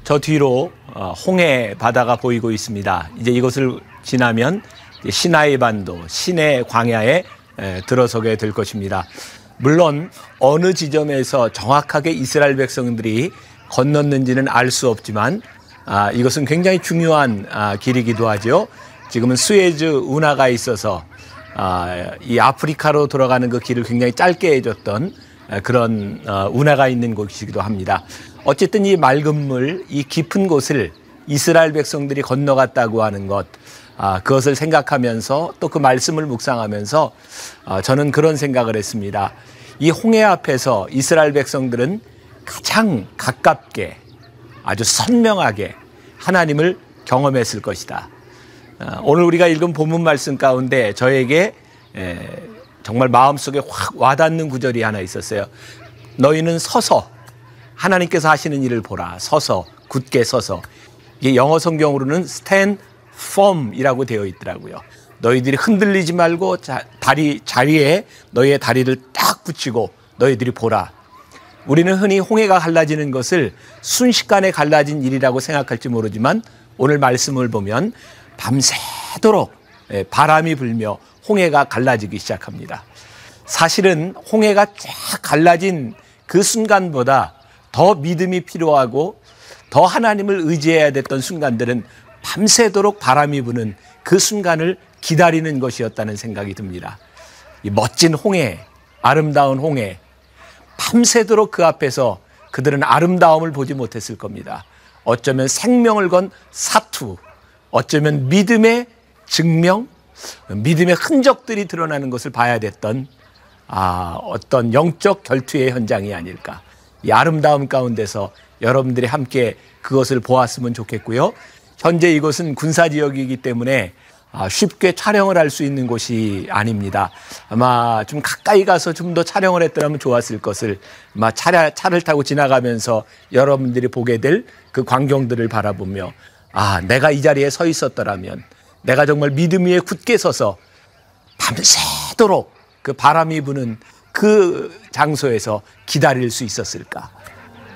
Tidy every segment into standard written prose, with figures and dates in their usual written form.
저 뒤로 홍해 바다가 보이고 있습니다. 이제 이것을 지나면 시나이 반도, 시내 광야에 들어서게 될 것입니다. 물론 어느 지점에서 정확하게 이스라엘 백성들이 건넜는지는 알 수 없지만 이것은 굉장히 중요한 길이기도 하죠. 지금은 수에즈 운하가 있어서 이 아프리카로 돌아가는 그 길을 굉장히 짧게 해줬던 그런 운하가 있는 곳이기도 합니다. 어쨌든 이 맑은 물, 이 깊은 곳을 이스라엘 백성들이 건너갔다고 하는 것, 그것을 생각하면서 또 그 말씀을 묵상하면서 저는 그런 생각을 했습니다. 이 홍해 앞에서 이스라엘 백성들은 가장 가깝게 아주 선명하게 하나님을 경험했을 것이다. 오늘 우리가 읽은 본문 말씀 가운데 저에게 정말 마음속에 확 와닿는 구절이 하나 있었어요. 너희는 서서 하나님께서 하시는 일을 보라. 서서, 굳게 서서. 이게 영어 성경으로는 stand firm이라고 되어 있더라고요. 너희들이 흔들리지 말고 자리에 너희의 다리를 딱 붙이고 너희들이 보라. 우리는 흔히 홍해가 갈라지는 것을 순식간에 갈라진 일이라고 생각할지 모르지만 오늘 말씀을 보면 밤새도록 바람이 불며 홍해가 갈라지기 시작합니다. 사실은 홍해가 쫙 갈라진 그 순간보다 더 믿음이 필요하고 더 하나님을 의지해야 됐던 순간들은 밤새도록 바람이 부는 그 순간을 기다리는 것이었다는 생각이 듭니다. 이 멋진 홍해, 아름다운 홍해, 밤새도록 그 앞에서 그들은 아름다움을 보지 못했을 겁니다. 어쩌면 생명을 건 사투, 어쩌면 믿음의 증명, 믿음의 흔적들이 드러나는 것을 봐야 됐던 어떤 영적 결투의 현장이 아닐까. 이 아름다움 가운데서 여러분들이 함께 그것을 보았으면 좋겠고요. 현재 이곳은 군사지역이기 때문에 쉽게 촬영을 할 수 있는 곳이 아닙니다. 아마 좀 가까이 가서 좀 더 촬영을 했더라면 좋았을 것을 아마 차를 타고 지나가면서 여러분들이 보게 될 그 광경들을 바라보며 내가 이 자리에 서 있었더라면 내가 정말 믿음 위에 굳게 서서 밤새도록 그 바람이 부는 그 장소에서 기다릴 수 있었을까.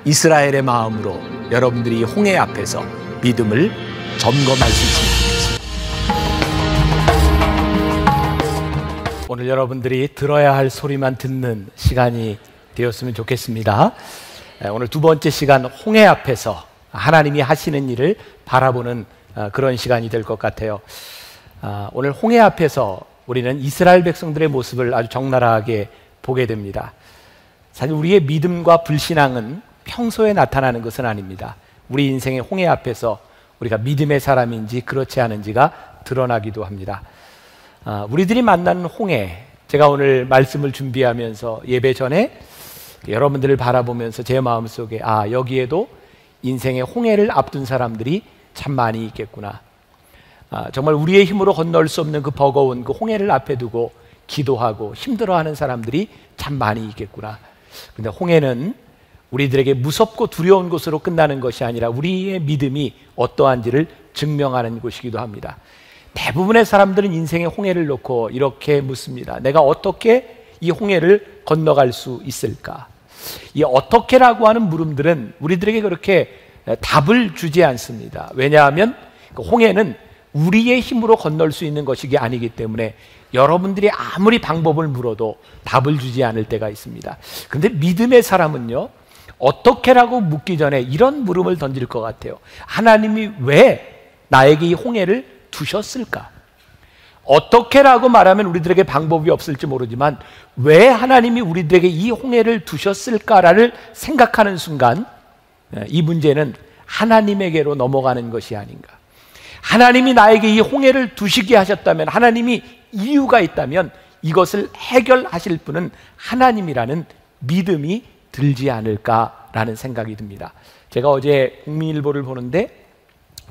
이스라엘의 마음으로 여러분들이 홍해 앞에서 믿음을 점검할 수 있습니다. 오늘 여러분들이 들어야 할 소리만 듣는 시간이 되었으면 좋겠습니다. 오늘 두 번째 시간 홍해 앞에서 하나님이 하시는 일을 바라보는 그런 시간이 될 것 같아요. 오늘 홍해 앞에서 우리는 이스라엘 백성들의 모습을 아주 적나라하게 보게 됩니다. 사실 우리의 믿음과 불신앙은 평소에 나타나는 것은 아닙니다. 우리 인생의 홍해 앞에서 우리가 믿음의 사람인지 그렇지 않은지가 드러나기도 합니다. 우리들이 만나는 홍해, 제가 오늘 말씀을 준비하면서 예배 전에 여러분들을 바라보면서 제 마음속에 여기에도 인생의 홍해를 앞둔 사람들이 참 많이 있겠구나. 정말 우리의 힘으로 건널 수 없는 그 버거운 그 홍해를 앞에 두고 기도하고 힘들어하는 사람들이 참 많이 있겠구나. 근데 홍해는 우리들에게 무섭고 두려운 곳으로 끝나는 것이 아니라 우리의 믿음이 어떠한지를 증명하는 곳이기도 합니다. 대부분의 사람들은 인생의 홍해를 놓고 이렇게 묻습니다. 내가 어떻게 이 홍해를 건너갈 수 있을까? 이 어떻게라고 하는 물음들은 우리들에게 그렇게 답을 주지 않습니다. 왜냐하면 그 홍해는 우리의 힘으로 건널 수 있는 것이 아니기 때문에 여러분들이 아무리 방법을 물어도 답을 주지 않을 때가 있습니다. 그런데 믿음의 사람은요, 어떻게라고 묻기 전에 이런 물음을 던질 것 같아요. 하나님이 왜 나에게 이 홍해를 두셨을까? 어떻게라고 말하면 우리들에게 방법이 없을지 모르지만 왜 하나님이 우리들에게 이 홍해를 두셨을까를 생각하는 순간 이 문제는 하나님에게로 넘어가는 것이 아닌가. 하나님이 나에게 이 홍해를 두시게 하셨다면, 하나님이 이유가 있다면 이것을 해결하실 분은 하나님이라는 믿음이 들지 않을까라는 생각이 듭니다. 제가 어제 국민일보를 보는데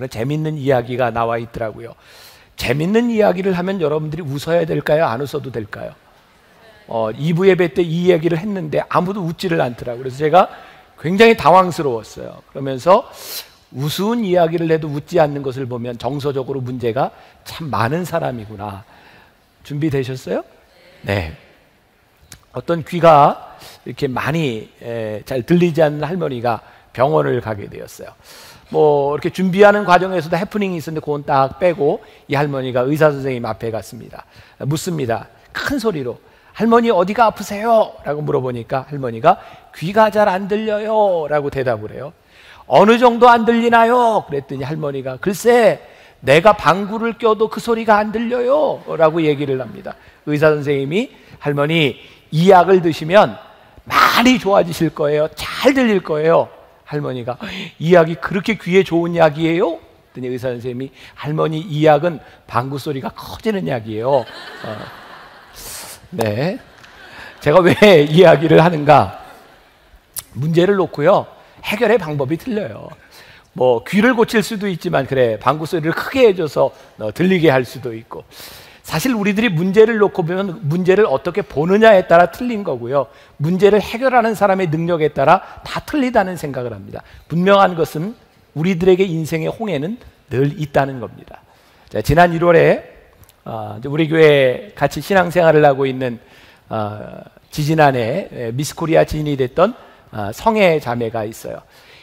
재밌는 이야기가 나와 있더라고요. 재밌는 이야기를 하면 여러분들이 웃어야 될까요? 안 웃어도 될까요? 2부 예배 때 이 이야기를 했는데 아무도 웃지를 않더라고요. 그래서 제가 굉장히 당황스러웠어요. 그러면서 우스운 이야기를 해도 웃지 않는 것을 보면 정서적으로 문제가 참 많은 사람이구나. 준비되셨어요? 네. 어떤 귀가 이렇게 많이 잘 들리지 않는 할머니가 병원을 가게 되었어요. 뭐 이렇게 준비하는 과정에서도 해프닝이 있었는데 그건 딱 빼고 이 할머니가 의사 선생님 앞에 갔습니다. 묻습니다. 큰 소리로 할머니 어디가 아프세요? 라고 물어보니까 할머니가 귀가 잘 안 들려요 라고 대답을 해요. 어느 정도 안 들리나요? 그랬더니 할머니가 글쎄 내가 방구를 껴도 그 소리가 안 들려요 라고 얘기를 합니다. 의사 선생님이 할머니 이 약을 드시면 많이 좋아지실 거예요. 잘 들릴 거예요. 할머니가 이 약이 그렇게 귀에 좋은 약이에요? 그랬더니 의사 선생님이 할머니 이 약은 방구 소리가 커지는 약이에요. 네, 제가 왜 이 이야기를 하는가? 문제를 놓고요 해결의 방법이 틀려요. 뭐 귀를 고칠 수도 있지만 그래 방구 소리를 크게 해줘서 들리게 할 수도 있고, 사실 우리들이 문제를 놓고 보면 문제를 어떻게 보느냐에 따라 틀린 거고요, 문제를 해결하는 사람의 능력에 따라 다 틀리다는 생각을 합니다. 분명한 것은 우리들에게 인생의 홍해는 늘 있다는 겁니다. 자, 지난 1월에 우리 교회에 같이 신앙생활을 하고 있는 지지난해 미스코리아 진이 됐던 성애 자매가 있어요.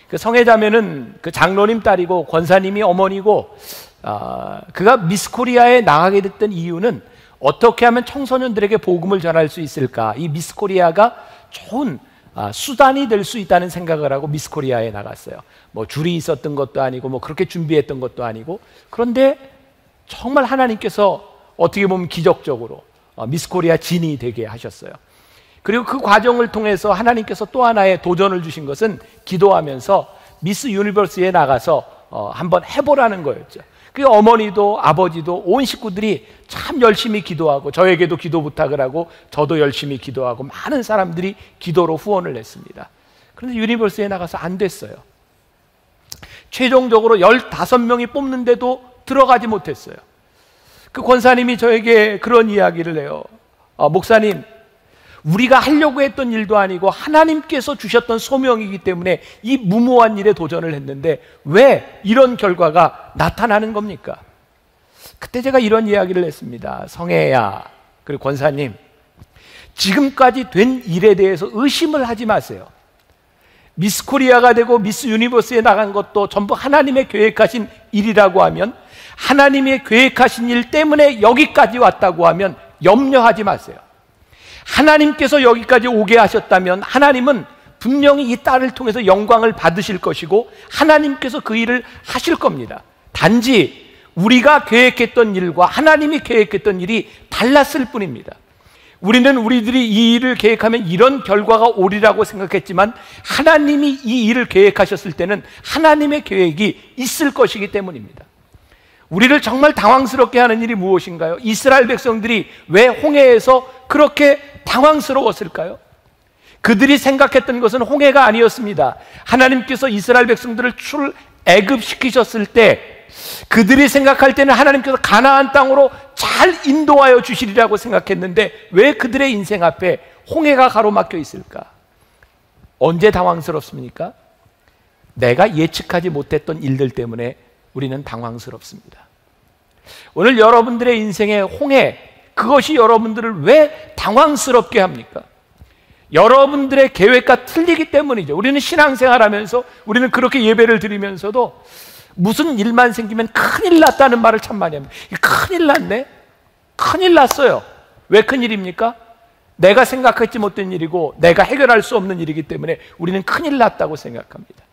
그 성애 자매는 그 장로님 딸이고 권사님이 어머니고, 그가 미스코리아에 나가게 됐던 이유는 어떻게 하면 청소년들에게 복음을 전할 수 있을까, 이 미스코리아가 좋은 수단이 될 수 있다는 생각을 하고 미스코리아에 나갔어요. 뭐 줄이 있었던 것도 아니고 뭐 그렇게 준비했던 것도 아니고, 그런데 정말 하나님께서 어떻게 보면 기적적으로 미스코리아 진이 되게 하셨어요. 그리고 그 과정을 통해서 하나님께서 또 하나의 도전을 주신 것은 기도하면서 미스 유니버스에 나가서 한번 해보라는 거였죠. 그 어머니도 아버지도 온 식구들이 참 열심히 기도하고, 저에게도 기도 부탁을 하고 저도 열심히 기도하고 많은 사람들이 기도로 후원을 했습니다. 그런데 유니버스에 나가서 안 됐어요. 최종적으로 15명이 뽑는데도 들어가지 못했어요. 그 권사님이 저에게 그런 이야기를 해요. 목사님, 우리가 하려고 했던 일도 아니고 하나님께서 주셨던 소명이기 때문에 이 무모한 일에 도전을 했는데 왜 이런 결과가 나타나는 겁니까? 그때 제가 이런 이야기를 했습니다. 성혜야, 그리고 권사님, 지금까지 된 일에 대해서 의심을 하지 마세요. 미스 코리아가 되고 미스 유니버스에 나간 것도 전부 하나님의 계획하신 일이라고 하면, 하나님의 계획하신 일 때문에 여기까지 왔다고 하면 염려하지 마세요. 하나님께서 여기까지 오게 하셨다면 하나님은 분명히 이 딸을 통해서 영광을 받으실 것이고 하나님께서 그 일을 하실 겁니다. 단지 우리가 계획했던 일과 하나님이 계획했던 일이 달랐을 뿐입니다. 우리는 우리들이 이 일을 계획하면 이런 결과가 오리라고 생각했지만 하나님이 이 일을 계획하셨을 때는 하나님의 계획이 있을 것이기 때문입니다. 우리를 정말 당황스럽게 하는 일이 무엇인가요? 이스라엘 백성들이 왜 홍해에서 그렇게 당황스러웠을까요? 그들이 생각했던 것은 홍해가 아니었습니다. 하나님께서 이스라엘 백성들을 출애굽시키셨을 때 그들이 생각할 때는 하나님께서 가나안 땅으로 잘 인도하여 주시리라고 생각했는데 왜 그들의 인생 앞에 홍해가 가로막혀 있을까? 언제 당황스럽습니까? 내가 예측하지 못했던 일들 때문에 우리는 당황스럽습니다. 오늘 여러분들의 인생의 홍해, 그것이 여러분들을 왜 당황스럽게 합니까? 여러분들의 계획과 틀리기 때문이죠. 우리는 신앙생활하면서 우리는 그렇게 예배를 드리면서도 무슨 일만 생기면 큰일 났다는 말을 참 많이 합니다. 큰일 났네? 큰일 났어요. 왜 큰일입니까? 내가 생각하지 못한 일이고 내가 해결할 수 없는 일이기 때문에 우리는 큰일 났다고 생각합니다.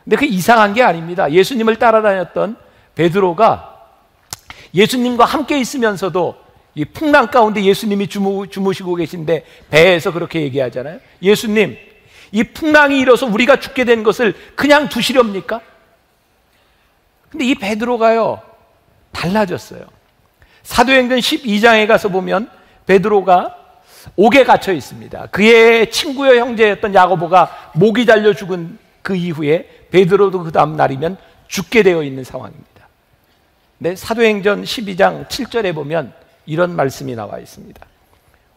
근데 그 이상한 게 아닙니다. 예수님을 따라다녔던 베드로가 예수님과 함께 있으면서도 이 풍랑 가운데 예수님이 주무시고 계신데 배에서 그렇게 얘기하잖아요. 예수님, 이 풍랑이 일어서 우리가 죽게 된 것을 그냥 두시렵니까? 근데 이 베드로가요 달라졌어요. 사도행전 12장에 가서 보면 베드로가 옥에 갇혀 있습니다. 그의 친구의 형제였던 야고보가 목이 달려 죽은 그 이후에 베드로도 그 다음 날이면 죽게 되어 있는 상황입니다. 근데 사도행전 12장 7절에 보면 이런 말씀이 나와 있습니다.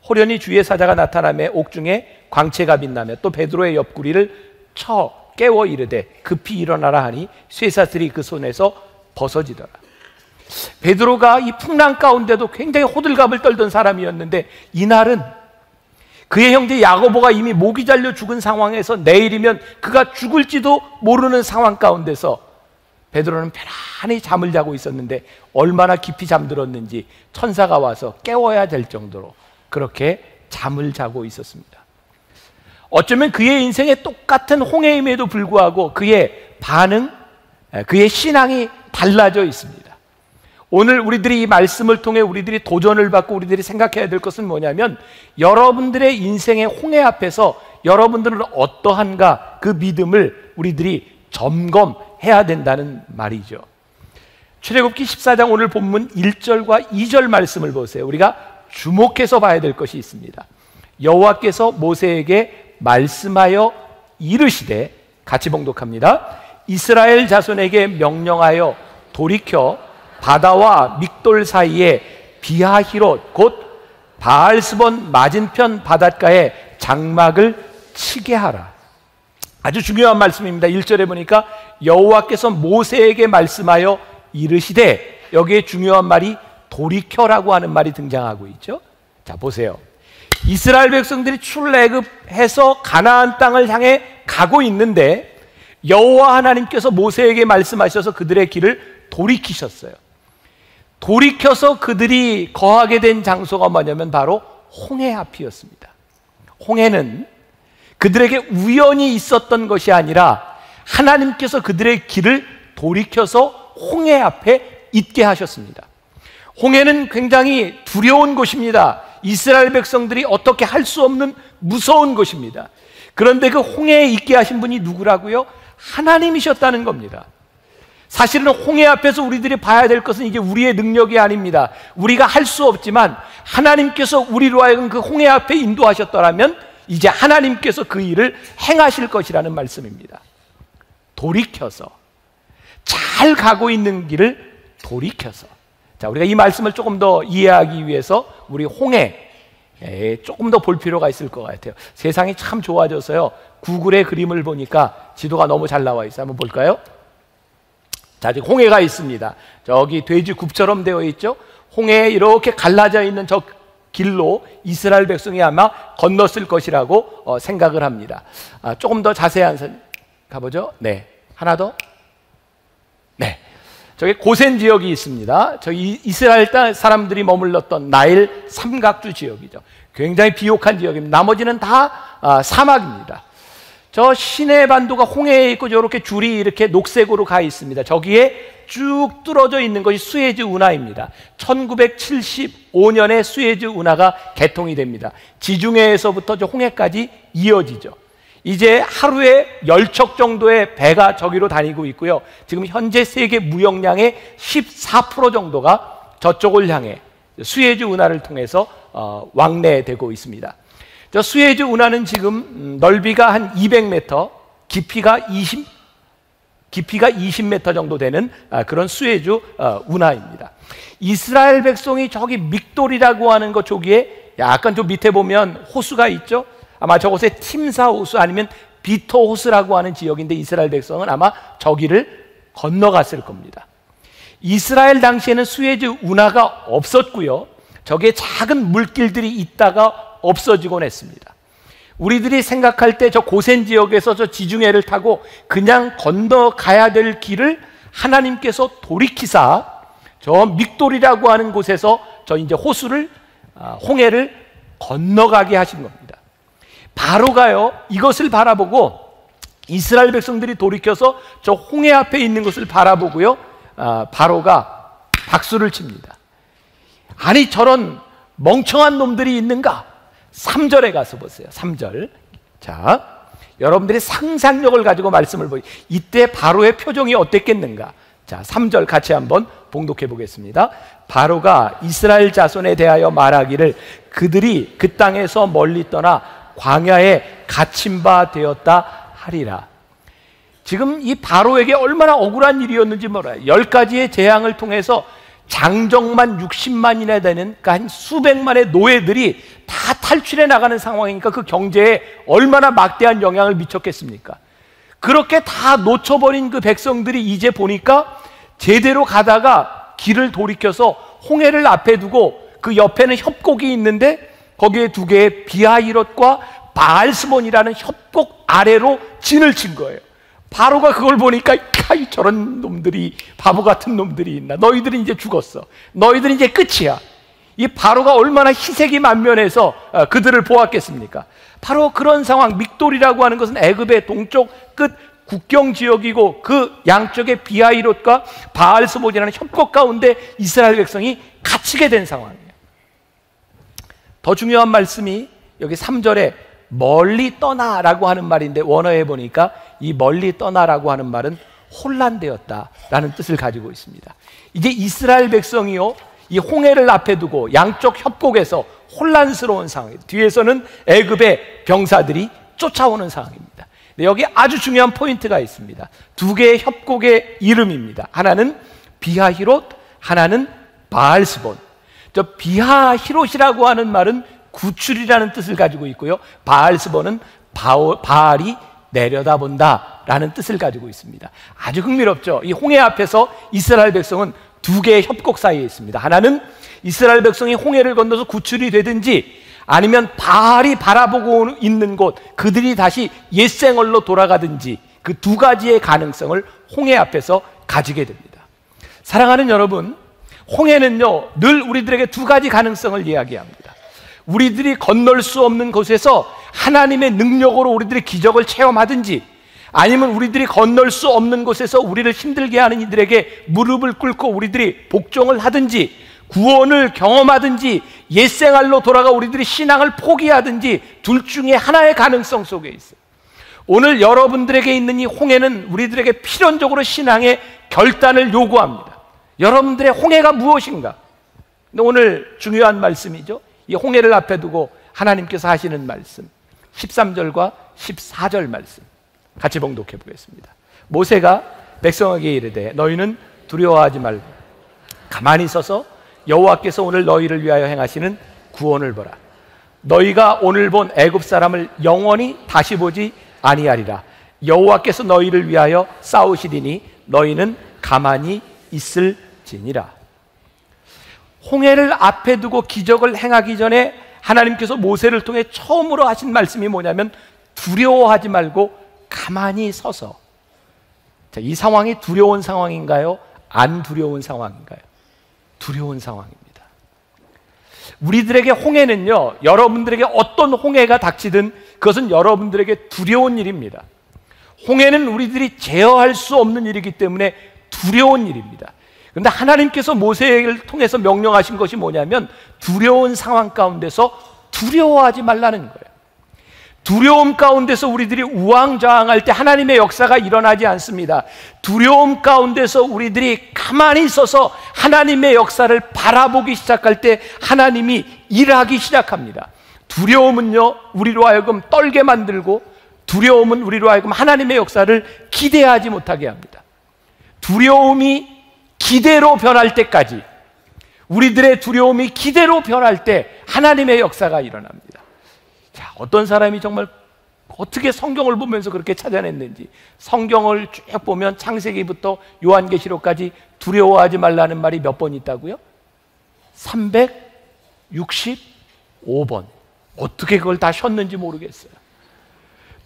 호련히 주의 사자가 나타나며 옥중에 광채가 빛나며 또 베드로의 옆구리를 쳐 깨워 이르되 급히 일어나라 하니 쇠사슬이 그 손에서 벗어지더라. 베드로가 이 풍랑 가운데도 굉장히 호들갑을 떨던 사람이었는데 이날은 그의 형제 야고보가 이미 목이 잘려 죽은 상황에서 내일이면 그가 죽을지도 모르는 상황 가운데서 베드로는 편안히 잠을 자고 있었는데 얼마나 깊이 잠들었는지 천사가 와서 깨워야 될 정도로 그렇게 잠을 자고 있었습니다. 어쩌면 그의 인생에 똑같은 홍해임에도 불구하고 그의 반응, 그의 신앙이 달라져 있습니다. 오늘 우리들이 이 말씀을 통해 우리들이 도전을 받고 우리들이 생각해야 될 것은 뭐냐면 여러분들의 인생의 홍해 앞에서 여러분들은 어떠한가 그 믿음을 우리들이 점검해야 된다는 말이죠. 출애굽기 14장 오늘 본문 1절과 2절 말씀을 보세요. 우리가 주목해서 봐야 될 것이 있습니다. 여호와께서 모세에게 말씀하여 이르시되, 같이 봉독합니다. 이스라엘 자손에게 명령하여 돌이켜 바다와 믹돌 사이에 비하히롯 곧 바알스본 맞은편 바닷가에 장막을 치게 하라. 아주 중요한 말씀입니다. 1절에 보니까 여호와께서 모세에게 말씀하여 이르시되, 여기에 중요한 말이 돌이켜라고 하는 말이 등장하고 있죠. 자, 보세요. 이스라엘 백성들이 출애굽해서 가나안 땅을 향해 가고 있는데 여호와 하나님께서 모세에게 말씀하셔서 그들의 길을 돌이키셨어요. 돌이켜서 그들이 거하게 된 장소가 뭐냐면 바로 홍해 앞이었습니다. 홍해는 그들에게 우연히 있었던 것이 아니라 하나님께서 그들의 길을 돌이켜서 홍해 앞에 있게 하셨습니다. 홍해는 굉장히 두려운 곳입니다. 이스라엘 백성들이 어떻게 할 수 없는 무서운 곳입니다. 그런데 그 홍해에 있게 하신 분이 누구라고요? 하나님이셨다는 겁니다. 사실은 홍해 앞에서 우리들이 봐야 될 것은 이게 우리의 능력이 아닙니다. 우리가 할 수 없지만 하나님께서 우리로 하여금 그 홍해 앞에 인도하셨더라면 이제 하나님께서 그 일을 행하실 것이라는 말씀입니다. 돌이켜서, 잘 가고 있는 길을 돌이켜서. 자, 우리가 이 말씀을 조금 더 이해하기 위해서 우리 홍해에 조금 더 볼 필요가 있을 것 같아요. 세상이 참 좋아져서요, 구글의 그림을 보니까 지도가 너무 잘 나와 있어요. 한번 볼까요? 자, 지금 홍해가 있습니다. 저기 돼지굽처럼 되어 있죠. 홍해에 이렇게 갈라져 있는 저 길로 이스라엘 백성이 아마 건넜을 것이라고 생각을 합니다. 조금 더 자세한 가보죠. 네, 하나 더. 네, 저기 고센 지역이 있습니다. 저기 이스라엘 땅 사람들이 머물렀던 나일 삼각주 지역이죠. 굉장히 비옥한 지역입니다. 나머지는 다 사막입니다. 저 시내 반도가 홍해에 있고 이렇게 줄이 이렇게 녹색으로 가 있습니다. 저기에 쭉 뚫어져 있는 것이 수에즈 운하입니다. 1975년에 수에즈 운하가 개통이 됩니다. 지중해에서부터 저 홍해까지 이어지죠. 이제 하루에 10척 정도의 배가 저기로 다니고 있고요. 지금 현재 세계 무역량의 14% 정도가 저쪽을 향해 수에즈 운하를 통해서 왕래되고 있습니다. 저 수에즈 운하는 지금 넓이가 한 200m, 깊이가 20m 정도 되는 그런 수에즈 운하입니다. 이스라엘 백성이 저기 믹돌이라고 하는 것 저기에 약간 좀 밑에 보면 호수가 있죠. 아마 저곳에 팀사 호수 아니면 비토 호수라고 하는 지역인데 이스라엘 백성은 아마 저기를 건너갔을 겁니다. 이스라엘 당시에는 수에즈 운하가 없었고요. 저기에 작은 물길들이 있다가 없어지곤 했습니다. 우리들이 생각할 때 저 고센 지역에서 저 지중해를 타고 그냥 건너가야 될 길을 하나님께서 돌이키사 저 믹돌이라고 하는 곳에서 저 이제 호수를 홍해를 건너가게 하신 겁니다. 바로가요 이것을 바라보고 이스라엘 백성들이 돌이켜서 저 홍해 앞에 있는 것을 바라보고요 바로가 박수를 칩니다. 아니 저런 멍청한 놈들이 있는가? 3절에 가서 보세요. 3절. 자, 여러분들이 상상력을 가지고 말씀을 보세요. 이때 바로의 표정이 어땠겠는가? 자, 3절 같이 한번 봉독해 보겠습니다. 바로가 이스라엘 자손에 대하여 말하기를 그들이 그 땅에서 멀리 떠나 광야에 갇힌 바 되었다 하리라. 지금 이 바로에게 얼마나 억울한 일이었는지 몰라요. 10가지의 재앙을 통해서 장정만 60만이나 되는 그러니까 한 수백만의 노예들이 다 탈출해 나가는 상황이니까 그 경제에 얼마나 막대한 영향을 미쳤겠습니까? 그렇게 다 놓쳐버린 그 백성들이 이제 보니까 제대로 가다가 길을 돌이켜서 홍해를 앞에 두고 그 옆에는 협곡이 있는데 거기에 두 개의 비하히롯과 바알스몬이라는 협곡 아래로 진을 친 거예요. 바로가 그걸 보니까 저런 놈들이, 바보 같은 놈들이 있나, 너희들은 이제 죽었어, 너희들은 이제 끝이야. 이 바로가 얼마나 희색이 만면해서 그들을 보았겠습니까? 바로 그런 상황. 믹돌이라고 하는 것은 애굽의 동쪽 끝 국경 지역이고 그 양쪽의 비하히롯과 바알스몬이라는 협곡 가운데 이스라엘 백성이 갇히게 된 상황이에요. 더 중요한 말씀이 여기 3절에 멀리 떠나라고 하는 말인데, 원어에 보니까 이 멀리 떠나라고 하는 말은 혼란되었다라는 뜻을 가지고 있습니다. 이제 이스라엘 백성이요, 이 홍해를 앞에 두고 양쪽 협곡에서 혼란스러운 상황이에요. 뒤에서는 애굽의 병사들이 쫓아오는 상황입니다. 여기 아주 중요한 포인트가 있습니다. 두 개의 협곡의 이름입니다. 하나는 비하히롯, 하나는 바알스본. 저 비하히롯이라고 하는 말은 구출이라는 뜻을 가지고 있고요, 바알스본은 바알이 내려다본다 라는 뜻을 가지고 있습니다. 아주 흥미롭죠. 이 홍해 앞에서 이스라엘 백성은 두 개의 협곡 사이에 있습니다. 하나는 이스라엘 백성이 홍해를 건너서 구출이 되든지, 아니면 바알이 바라보고 있는 곳, 그들이 다시 옛생얼로 돌아가든지, 그 두 가지의 가능성을 홍해 앞에서 가지게 됩니다. 사랑하는 여러분, 홍해는요 늘 우리들에게 두 가지 가능성을 이야기합니다. 우리들이 건널 수 없는 곳에서 하나님의 능력으로 우리들이 기적을 체험하든지, 아니면 우리들이 건널 수 없는 곳에서 우리를 힘들게 하는 이들에게 무릎을 꿇고 우리들이 복종을 하든지, 구원을 경험하든지, 옛생활로 돌아가 우리들이 신앙을 포기하든지, 둘 중에 하나의 가능성 속에 있어요. 오늘 여러분들에게 있는 이 홍해는 우리들에게 필연적으로 신앙의 결단을 요구합니다. 여러분들의 홍해가 무엇인가? 근데 오늘 중요한 말씀이죠. 이 홍해를 앞에 두고 하나님께서 하시는 말씀, 13절과 14절 말씀 같이 봉독해 보겠습니다. 모세가 백성에게 이르되 너희는 두려워하지 말고 가만히 서서 여호와께서 오늘 너희를 위하여 행하시는 구원을 보라. 너희가 오늘 본 애굽 사람을 영원히 다시 보지 아니하리라. 여호와께서 너희를 위하여 싸우시리니 너희는 가만히 있을지니라. 홍해를 앞에 두고 기적을 행하기 전에 하나님께서 모세를 통해 처음으로 하신 말씀이 뭐냐면, 두려워하지 말고 가만히 서서. 자, 이 상황이 두려운 상황인가요? 안 두려운 상황인가요? 두려운 상황입니다. 우리들에게 홍해는요, 여러분들에게 어떤 홍해가 닥치든 그것은 여러분들에게 두려운 일입니다. 홍해는 우리들이 제어할 수 없는 일이기 때문에 두려운 일입니다. 그런데 하나님께서 모세를 통해서 명령하신 것이 뭐냐면, 두려운 상황 가운데서 두려워하지 말라는 거예요. 두려움 가운데서 우리들이 우왕좌왕할 때 하나님의 역사가 일어나지 않습니다. 두려움 가운데서 우리들이 가만히 서서 하나님의 역사를 바라보기 시작할 때 하나님이 일하기 시작합니다. 두려움은요, 우리로 하여금 떨게 만들고, 두려움은 우리로 하여금 하나님의 역사를 기대하지 못하게 합니다. 두려움이 기대로 변할 때까지, 우리들의 두려움이 기대로 변할 때 하나님의 역사가 일어납니다. 자, 어떤 사람이 정말 어떻게 성경을 보면서 그렇게 찾아냈는지, 성경을 쭉 보면 창세기부터 요한계시록까지 두려워하지 말라는 말이 몇 번 있다고요? 365번. 어떻게 그걸 다 쉬었는지 모르겠어요.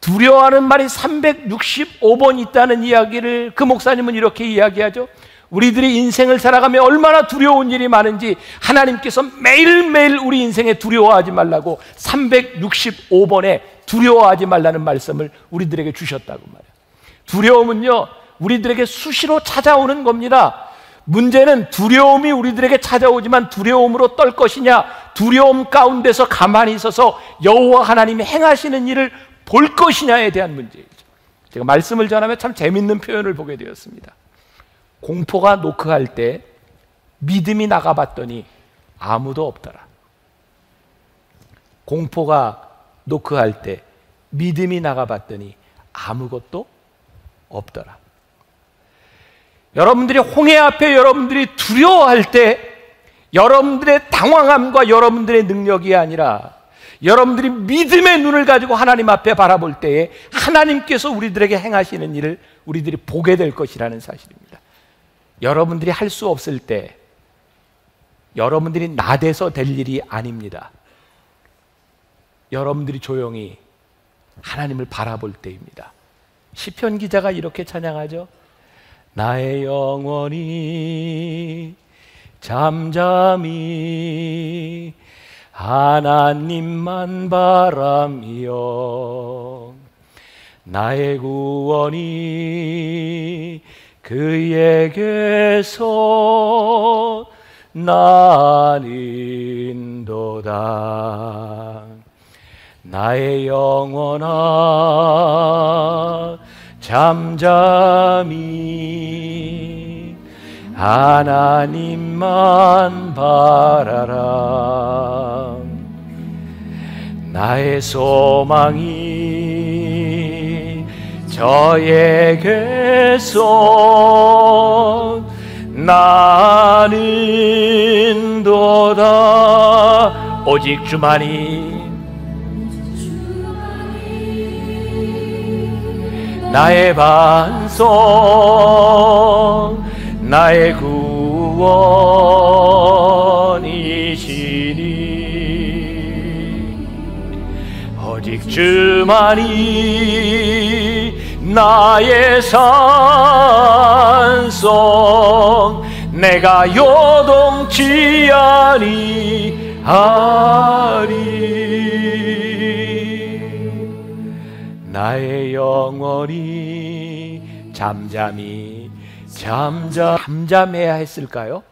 두려워하는 말이 365번 있다는 이야기를 그 목사님은 이렇게 이야기하죠. 우리들이 인생을 살아가며 얼마나 두려운 일이 많은지 하나님께서 매일매일 우리 인생에 두려워하지 말라고 365번에 두려워하지 말라는 말씀을 우리들에게 주셨다고 말해요. 두려움은요, 우리들에게 수시로 찾아오는 겁니다. 문제는 두려움이 우리들에게 찾아오지만 두려움으로 떨 것이냐, 두려움 가운데서 가만히 있어서 여호와 하나님이 행하시는 일을 볼 것이냐에 대한 문제이죠. 제가 말씀을 전하며 참 재밌는 표현을 보게 되었습니다. 공포가 노크할 때 믿음이 나가봤더니 아무도 없더라. 공포가 노크할 때 믿음이 나가봤더니 아무것도 없더라. 여러분들이 홍해 앞에 여러분들이 두려워할 때 여러분들의 당황함과 여러분들의 능력이 아니라 여러분들이 믿음의 눈을 가지고 하나님 앞에 바라볼 때에 하나님께서 우리들에게 행하시는 일을 우리들이 보게 될 것이라는 사실입니다. 여러분들이 할 수 없을 때 여러분들이 나대서 될 일이 아닙니다. 여러분들이 조용히 하나님을 바라볼 때입니다. 시편 기자가 이렇게 찬양하죠. 나의 영혼이 잠잠히 하나님만 바라며 나의 구원이 그에게서 나는도다. 나의 영혼아 잠잠히 하나님만 바라라. 나의 소망이 저에게서 나는도다. 오직 주만이 나의 반석 나의 구원이시니 오직 주만이 나의 산성 내가 요동치 아니하리. 나의 영혼이 잠잠해야 했을까요?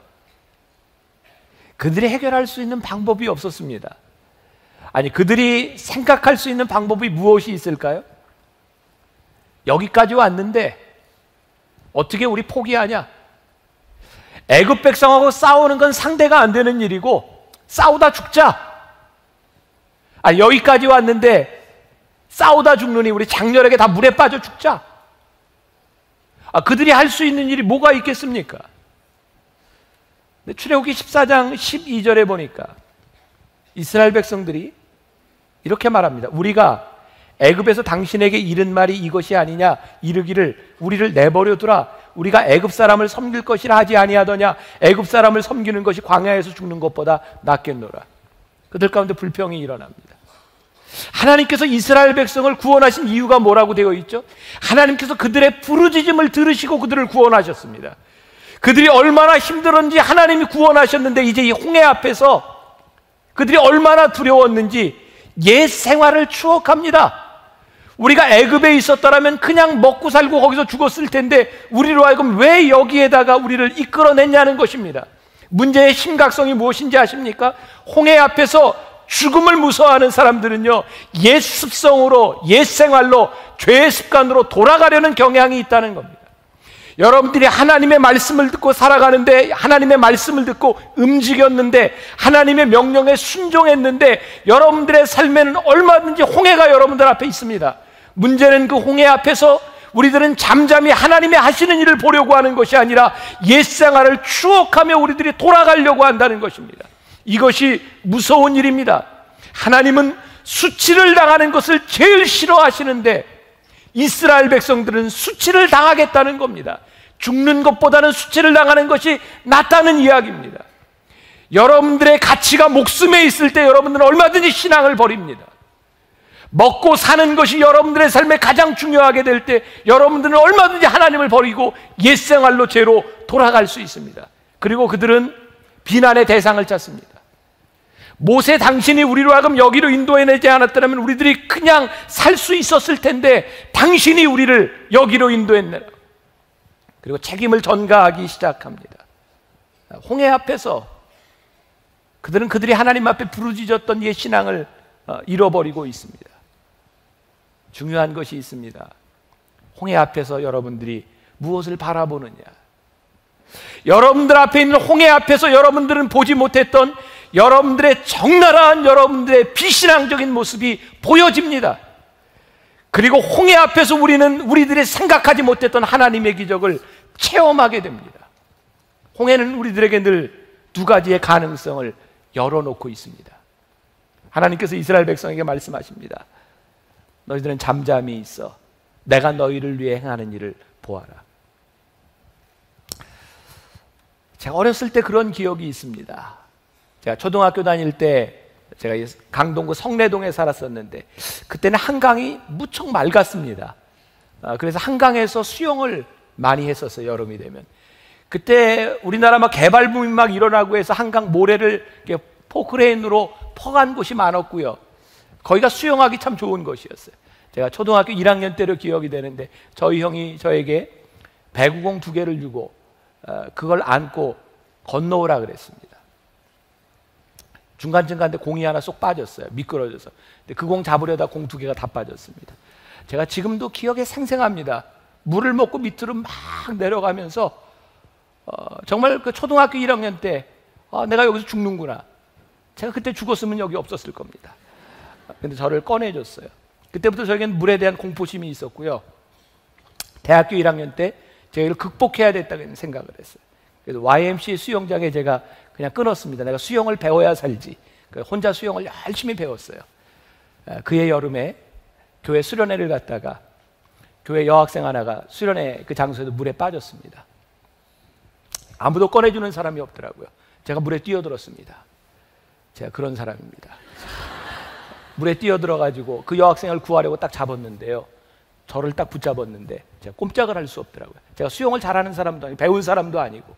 그들이 해결할 수 있는 방법이 없었습니다. 아니, 그들이 생각할 수 있는 방법이 무엇이 있을까요? 여기까지 왔는데 어떻게 우리 포기하냐? 애굽 백성하고 싸우는 건 상대가 안 되는 일이고 싸우다 죽자. 아니, 여기까지 왔는데 싸우다 죽느니 우리 장렬하게 다 물에 빠져 죽자. 그들이 할 수 있는 일이 뭐가 있겠습니까? 근데 출애굽기 14장 12절에 보니까 이스라엘 백성들이 이렇게 말합니다. 우리가 애굽에서 당신에게 이른 말이 이것이 아니냐? 이르기를 우리를 내버려 두라. 우리가 애굽 사람을 섬길 것이라 하지 아니하더냐? 애굽 사람을 섬기는 것이 광야에서 죽는 것보다 낫겠노라. 그들 가운데 불평이 일어납니다. 하나님께서 이스라엘 백성을 구원하신 이유가 뭐라고 되어 있죠? 하나님께서 그들의 부르짖음을 들으시고 그들을 구원하셨습니다. 그들이 얼마나 힘들었는지 하나님이 구원하셨는데 이제 이 홍해 앞에서 그들이 얼마나 두려웠는지 옛 생활을 추억합니다. 우리가 애굽에 있었더라면 그냥 먹고 살고 거기서 죽었을 텐데 우리로 하여금 왜 여기에다가 우리를 이끌어냈냐는 것입니다. 문제의 심각성이 무엇인지 아십니까? 홍해 앞에서 죽음을 무서워하는 사람들은요, 옛 습성으로, 옛 생활로, 죄의 습관으로 돌아가려는 경향이 있다는 겁니다. 여러분들이 하나님의 말씀을 듣고 살아가는데, 하나님의 말씀을 듣고 움직였는데, 하나님의 명령에 순종했는데, 여러분들의 삶에는 얼마든지 홍해가 여러분들 앞에 있습니다. 문제는 그 홍해 앞에서 우리들은 잠잠히 하나님의 하시는 일을 보려고 하는 것이 아니라 옛 생활을 추억하며 우리들이 돌아가려고 한다는 것입니다. 이것이 무서운 일입니다. 하나님은 수치를 당하는 것을 제일 싫어하시는데 이스라엘 백성들은 수치를 당하겠다는 겁니다. 죽는 것보다는 수치를 당하는 것이 낫다는 이야기입니다. 여러분들의 가치가 목숨에 있을 때 여러분들은 얼마든지 신앙을 버립니다. 먹고 사는 것이 여러분들의 삶에 가장 중요하게 될 때 여러분들은 얼마든지 하나님을 버리고 옛생활로 죄로 돌아갈 수 있습니다. 그리고 그들은 비난의 대상을 찾습니다. 모세, 당신이 우리로 하여금 여기로 인도해내지 않았더라면 우리들이 그냥 살 수 있었을 텐데 당신이 우리를 여기로 인도했네라. 그리고 책임을 전가하기 시작합니다. 홍해 앞에서 그들은 그들이 하나님 앞에 부르짖었던 옛 신앙을 잃어버리고 있습니다. 중요한 것이 있습니다. 홍해 앞에서 여러분들이 무엇을 바라보느냐? 여러분들 앞에 있는 홍해 앞에서 여러분들은 보지 못했던 여러분들의 적나라한 여러분들의 비신앙적인 모습이 보여집니다. 그리고 홍해 앞에서 우리는 우리들이 생각하지 못했던 하나님의 기적을 체험하게 됩니다. 홍해는 우리들에게 늘 두 가지의 가능성을 열어놓고 있습니다. 하나님께서 이스라엘 백성에게 말씀하십니다. 너희들은 잠잠히 있어. 내가 너희를 위해 행하는 일을 보아라. 제가 어렸을 때 그런 기억이 있습니다. 제가 초등학교 다닐 때 제가 강동구 성내동에 살았었는데 그때는 한강이 무척 맑았습니다. 그래서 한강에서 수영을 많이 했었어요. 여름이 되면. 그때 우리나라 막 개발붐이 막 일어나고 해서 한강 모래를 이렇게 포크레인으로 퍼간 곳이 많았고요. 거기가 수영하기 참 좋은 곳이었어요. 제가 초등학교 1학년 때로 기억이 되는데 저희 형이 저에게 배구공 2개를 주고 그걸 안고 건너오라 그랬습니다. 중간중간에 공이 하나 쏙 빠졌어요. 미끄러져서. 근데 그 공 잡으려다 공 2개가 다 빠졌습니다. 제가 지금도 기억에 생생합니다. 물을 먹고 밑으로 막 내려가면서 정말 그 초등학교 1학년 때 내가 여기서 죽는구나. 제가 그때 죽었으면 여기 없었을 겁니다. 근데 저를 꺼내줬어요. 그때부터 저에게는 물에 대한 공포심이 있었고요. 대학교 1학년 때 제가 이걸 극복해야 됐다는 생각을 했어요. 그래서 YMCA 수영장에 제가 그냥 끊었습니다. 내가 수영을 배워야 살지. 혼자 수영을 열심히 배웠어요. 그해 여름에 교회 수련회를 갔다가 교회 여학생 하나가 수련회 그 장소에서 물에 빠졌습니다. 아무도 꺼내주는 사람이 없더라고요. 제가 물에 뛰어들었습니다. 제가 그런 사람입니다. 물에 뛰어들어가지고 그 여학생을 구하려고 딱 잡았는데요. 저를 딱 붙잡았는데 제가 꼼짝을 할 수 없더라고요. 제가 수영을 잘하는 사람도 아니고 배운 사람도 아니고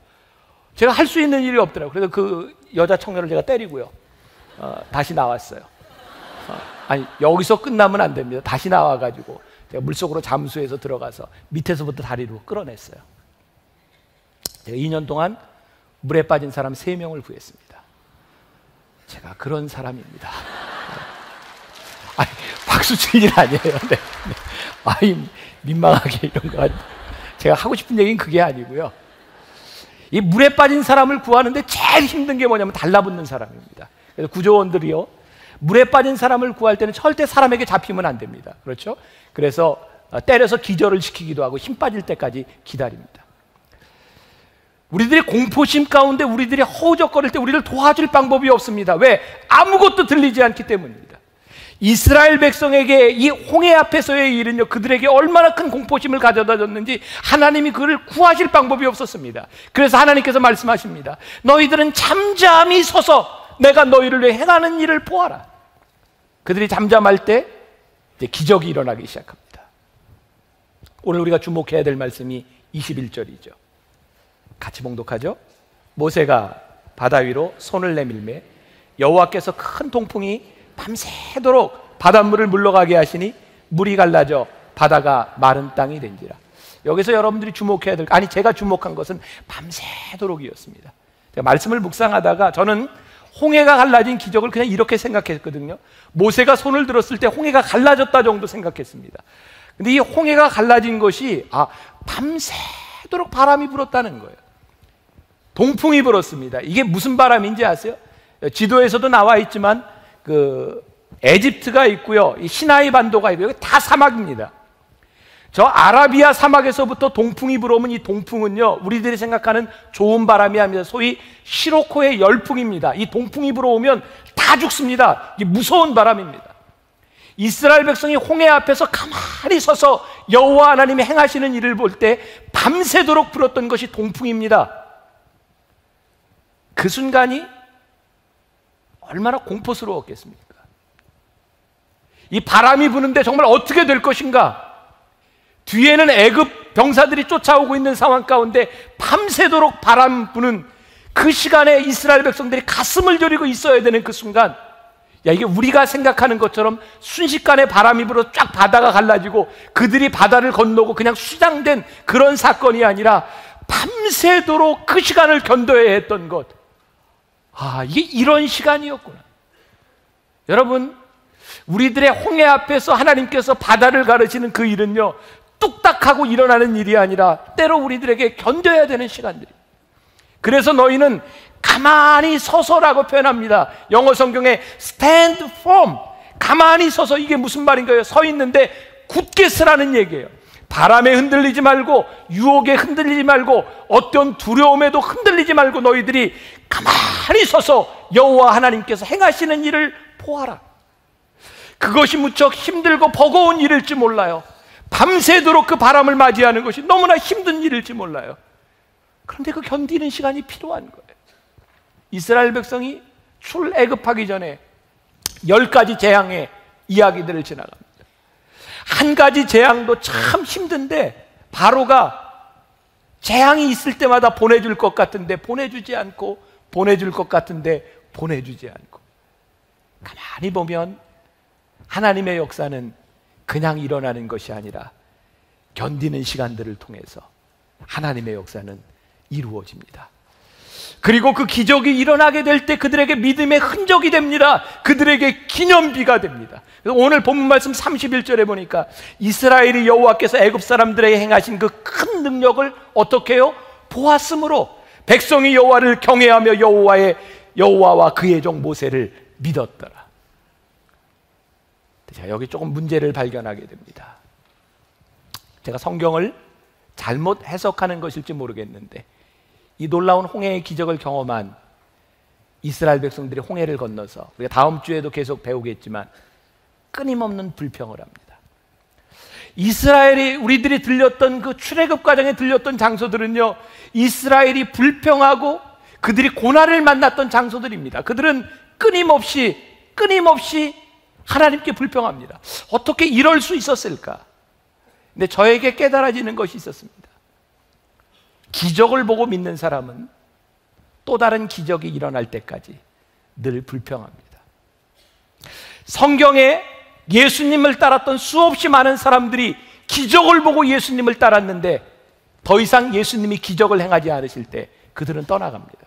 제가 할 수 있는 일이 없더라고요. 그래서 그 여자 청년을 제가 때리고요. 다시 나왔어요. 아니 여기서 끝나면 안 됩니다. 다시 나와가지고 제가 물속으로 잠수해서 들어가서 밑에서부터 다리로 끌어냈어요. 제가 2년 동안 물에 빠진 사람 3명을 구했습니다. 제가 그런 사람입니다. 아니, 박수 칠 일 아니에요. 네. 아이 민망하게 이런 거 제가 하고 싶은 얘기는 그게 아니고요. 이 물에 빠진 사람을 구하는데 제일 힘든 게 뭐냐면 달라붙는 사람입니다. 그래서 구조원들이요, 물에 빠진 사람을 구할 때는 절대 사람에게 잡히면 안 됩니다. 그렇죠? 그래서 때려서 기절을 시키기도 하고 힘 빠질 때까지 기다립니다. 우리들의 공포심 가운데 우리들이 허우적거릴 때 우리를 도와줄 방법이 없습니다. 왜? 아무것도 들리지 않기 때문입니다. 이스라엘 백성에게 이 홍해 앞에서의 일은요, 그들에게 얼마나 큰 공포심을 가져다 줬는지 하나님이 그를 구하실 방법이 없었습니다. 그래서 하나님께서 말씀하십니다. 너희들은 잠잠히 서서 내가 너희를 위해 행하는 일을 보아라. 그들이 잠잠할 때 이제 기적이 일어나기 시작합니다. 오늘 우리가 주목해야 될 말씀이 21절이죠. 같이 봉독하죠. 모세가 바다 위로 손을 내밀매 여호와께서 큰 동풍이 밤새도록 바닷물을 물러가게 하시니 물이 갈라져 바다가 마른 땅이 된지라. 여기서 여러분들이 주목해야 될, 아니 제가 주목한 것은 밤새도록이었습니다. 제가 말씀을 묵상하다가 저는 홍해가 갈라진 기적을 그냥 이렇게 생각했거든요. 모세가 손을 들었을 때 홍해가 갈라졌다 정도 생각했습니다. 근데 이 홍해가 갈라진 것이 밤새도록 바람이 불었다는 거예요. 동풍이 불었습니다. 이게 무슨 바람인지 아세요? 지도에서도 나와 있지만 그 에집트가 있고요, 이 시나이 반도가 있고요, 다 사막입니다. 저 아라비아 사막에서부터 동풍이 불어오면 이 동풍은요, 우리들이 생각하는 좋은 바람이 아니라 소위 시로코의 열풍입니다. 이 동풍이 불어오면 다 죽습니다. 이게 무서운 바람입니다. 이스라엘 백성이 홍해 앞에서 가만히 서서 여호와 하나님이 행하시는 일을 볼 때 밤새도록 불었던 것이 동풍입니다. 그 순간이 얼마나 공포스러웠겠습니까? 이 바람이 부는데 정말 어떻게 될 것인가? 뒤에는 애굽 병사들이 쫓아오고 있는 상황 가운데 밤새도록 바람 부는 그 시간에 이스라엘 백성들이 가슴을 졸이고 있어야 되는 그 순간, 야, 이게 우리가 생각하는 것처럼 순식간에 바람이 불어 쫙 바다가 갈라지고 그들이 바다를 건너고 그냥 수장된 그런 사건이 아니라 밤새도록 그 시간을 견뎌야 했던 것. 이게 이런 시간이었구나. 여러분, 우리들의 홍해 앞에서 하나님께서 바다를 가르치는 그 일은요, 뚝딱하고 일어나는 일이 아니라 때로 우리들에게 견뎌야 되는 시간들입니다. 그래서 너희는 가만히 서서라고 표현합니다. 영어 성경에 stand firm, 가만히 서서. 이게 무슨 말인가요? 서 있는데 굳게 서라는 얘기예요. 바람에 흔들리지 말고, 유혹에 흔들리지 말고, 어떤 두려움에도 흔들리지 말고 너희들이 가만히 서서 여호와 하나님께서 행하시는 일을 보아라. 그것이 무척 힘들고 버거운 일일지 몰라요. 밤새도록 그 바람을 맞이하는 것이 너무나 힘든 일일지 몰라요. 그런데 그 견디는 시간이 필요한 거예요. 이스라엘 백성이 출애굽하기 전에 10가지 재앙의 이야기들을 지나갑니다. 한 가지 재앙도 참 힘든데 바로가 재앙이 있을 때마다 보내줄 것 같은데 보내주지 않고, 보내줄 것 같은데 보내주지 않고. 가만히 보면 하나님의 역사는 그냥 일어나는 것이 아니라 견디는 시간들을 통해서 하나님의 역사는 이루어집니다. 그리고 그 기적이 일어나게 될 때 그들에게 믿음의 흔적이 됩니다. 그들에게 기념비가 됩니다. 그래서 오늘 본문 말씀 31절에 보니까 이스라엘이 여호와께서 애굽 사람들에게 행하신 그 큰 능력을 어떻게 해요? 보았으므로 백성이 여호와를 경외하며 여호와와 그의 종 모세를 믿었더라. 자, 여기 조금 문제를 발견하게 됩니다. 제가 성경을 잘못 해석하는 것일지 모르겠는데 이 놀라운 홍해의 기적을 경험한 이스라엘 백성들이 홍해를 건너서 우리가 다음 주에도 계속 배우겠지만 끊임없는 불평을 합니다. 이스라엘이 우리들이 들렸던 그 출애굽 과정에 들렸던 장소들은요, 이스라엘이 불평하고 그들이 고난을 만났던 장소들입니다. 그들은 끊임없이 하나님께 불평합니다. 어떻게 이럴 수 있었을까? 근데 저에게 깨달아지는 것이 있었습니다. 기적을 보고 믿는 사람은 또 다른 기적이 일어날 때까지 늘 불평합니다. 성경에 예수님을 따랐던 수없이 많은 사람들이 기적을 보고 예수님을 따랐는데 더 이상 예수님이 기적을 행하지 않으실 때 그들은 떠나갑니다.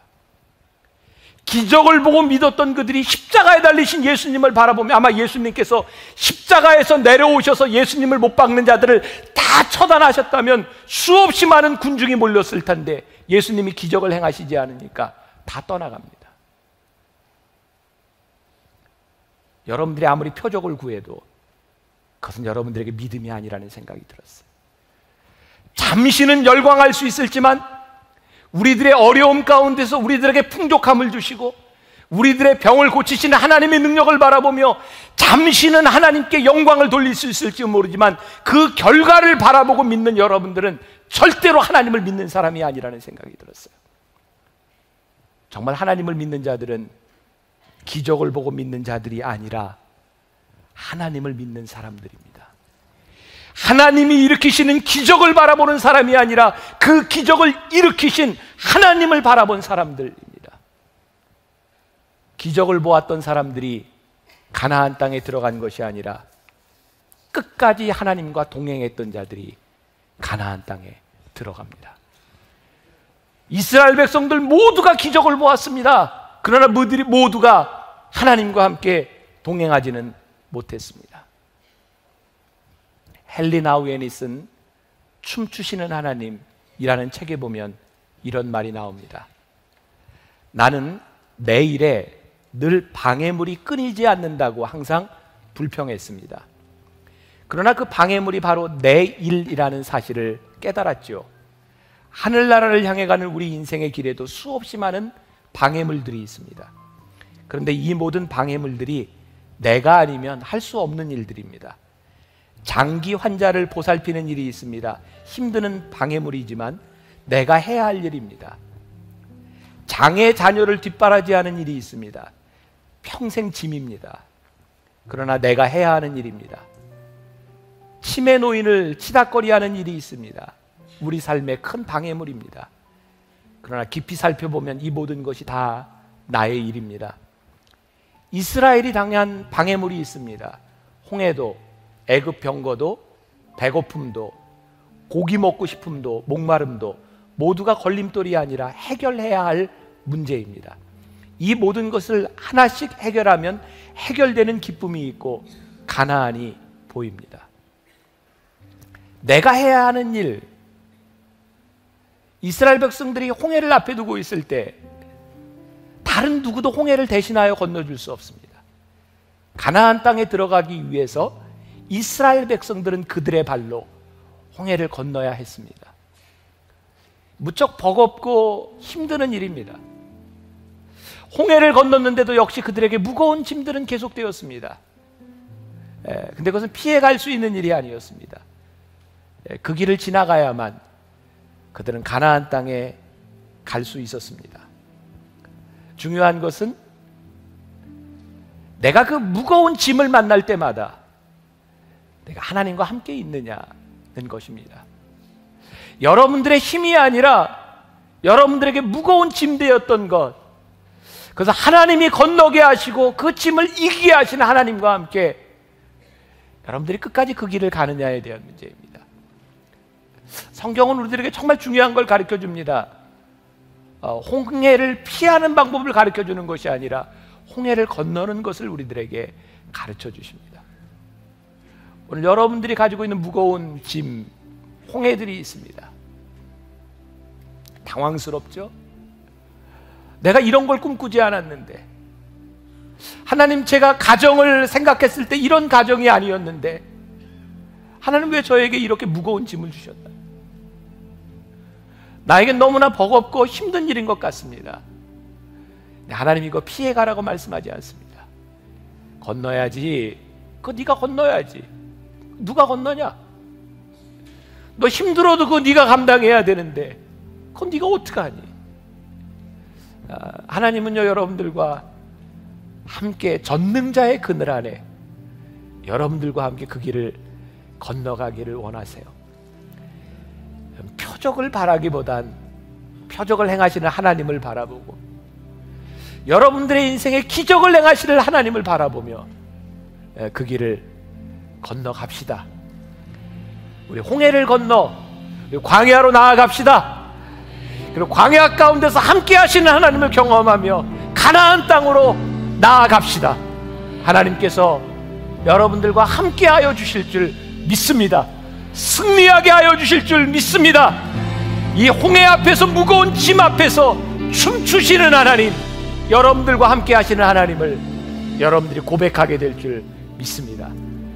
기적을 보고 믿었던 그들이 십자가에 달리신 예수님을 바라보며 아마 예수님께서 십자가에서 내려오셔서 예수님을 못 박는 자들을 다 처단하셨다면 수없이 많은 군중이 몰렸을 텐데 예수님이 기적을 행하시지 않으니까 다 떠나갑니다. 여러분들이 아무리 표적을 구해도 그것은 여러분들에게 믿음이 아니라는 생각이 들었어요. 잠시는 열광할 수 있을지만 우리들의 어려움 가운데서 우리들에게 풍족함을 주시고 우리들의 병을 고치시는 하나님의 능력을 바라보며 잠시는 하나님께 영광을 돌릴 수 있을지 모르지만 그 결과를 바라보고 믿는 여러분들은 절대로 하나님을 믿는 사람이 아니라는 생각이 들었어요. 정말 하나님을 믿는 자들은 기적을 보고 믿는 자들이 아니라 하나님을 믿는 사람들입니다. 하나님이 일으키시는 기적을 바라보는 사람이 아니라 그 기적을 일으키신 하나님을 바라본 사람들입니다. 기적을 보았던 사람들이 가나안 땅에 들어간 것이 아니라 끝까지 하나님과 동행했던 자들이 가나안 땅에 들어갑니다. 이스라엘 백성들 모두가 기적을 보았습니다. 그러나 모두가 하나님과 함께 동행하지는 못했습니다. 헨리 나우엔이 쓴 춤추시는 하나님이라는 책에 보면 이런 말이 나옵니다. 나는 내 일에 늘 방해물이 끊이지 않는다고 항상 불평했습니다. 그러나 그 방해물이 바로 내 일이라는 사실을 깨달았죠. 하늘나라를 향해 가는 우리 인생의 길에도 수없이 많은 방해물들이 있습니다. 그런데 이 모든 방해물들이 내가 아니면 할 수 없는 일들입니다. 장기 환자를 보살피는 일이 있습니다. 힘드는 방해물이지만 내가 해야 할 일입니다. 장애 자녀를 뒷바라지하는 일이 있습니다. 평생 짐입니다. 그러나 내가 해야 하는 일입니다. 치매 노인을 치닥거리하는 일이 있습니다. 우리 삶의 큰 방해물입니다. 그러나 깊이 살펴보면 이 모든 것이 다 나의 일입니다. 이스라엘이 당한 방해물이 있습니다. 홍해도, 애굽 병거도, 배고픔도, 고기 먹고 싶음도, 목마름도 모두가 걸림돌이 아니라 해결해야 할 문제입니다. 이 모든 것을 하나씩 해결하면 해결되는 기쁨이 있고 가나안이 보입니다. 내가 해야 하는 일, 이스라엘 백성들이 홍해를 앞에 두고 있을 때 다른 누구도 홍해를 대신하여 건너줄 수 없습니다. 가나안 땅에 들어가기 위해서 이스라엘 백성들은 그들의 발로 홍해를 건너야 했습니다. 무척 버겁고 힘드는 일입니다. 홍해를 건넜는데도 역시 그들에게 무거운 짐들은 계속되었습니다. 근데 그것은 피해갈 수 있는 일이 아니었습니다. 그 길을 지나가야만 그들은 가나안 땅에 갈 수 있었습니다. 중요한 것은 내가 그 무거운 짐을 만날 때마다 내가 하나님과 함께 있느냐는 것입니다. 여러분들의 힘이 아니라 여러분들에게 무거운 짐 되었던 것, 그래서 하나님이 건너게 하시고 그 짐을 이기게 하시는 하나님과 함께 여러분들이 끝까지 그 길을 가느냐에 대한 문제입니다. 성경은 우리들에게 정말 중요한 걸 가르쳐 줍니다. 홍해를 피하는 방법을 가르쳐 주는 것이 아니라 홍해를 건너는 것을 우리들에게 가르쳐 주십니다. 오늘 여러분들이 가지고 있는 무거운 짐, 홍해들이 있습니다. 당황스럽죠? 내가 이런 걸 꿈꾸지 않았는데, 하나님, 제가 가정을 생각했을 때 이런 가정이 아니었는데 하나님 왜 저에게 이렇게 무거운 짐을 주셨나? 나에겐 너무나 버겁고 힘든 일인 것 같습니다. 하나님, 이거 피해가라고 말씀하지 않습니다. 건너야지. 그거 네가 건너야지. 누가 건너냐? 너 힘들어도 그거 네가 감당해야 되는데 그건 네가 어떡하니? 하나님은요, 여러분들과 함께 전능자의 그늘 안에 여러분들과 함께 그 길을 건너가기를 원하세요. 표적을 바라기보단 표적을 행하시는 하나님을 바라보고 여러분들의 인생에 기적을 행하시는 하나님을 바라보며 그 길을 건너갑시다. 우리 홍해를 건너 우리 광야로 나아갑시다. 그리고 광야 가운데서 함께 하시는 하나님을 경험하며 가나안 땅으로 나아갑시다. 하나님께서 여러분들과 함께 하여 주실 줄 믿습니다. 승리하게 하여 주실 줄 믿습니다. 이 홍해 앞에서, 무거운 짐 앞에서 춤추시는 하나님, 여러분들과 함께 하시는 하나님을 여러분들이 고백하게 될 줄 믿습니다.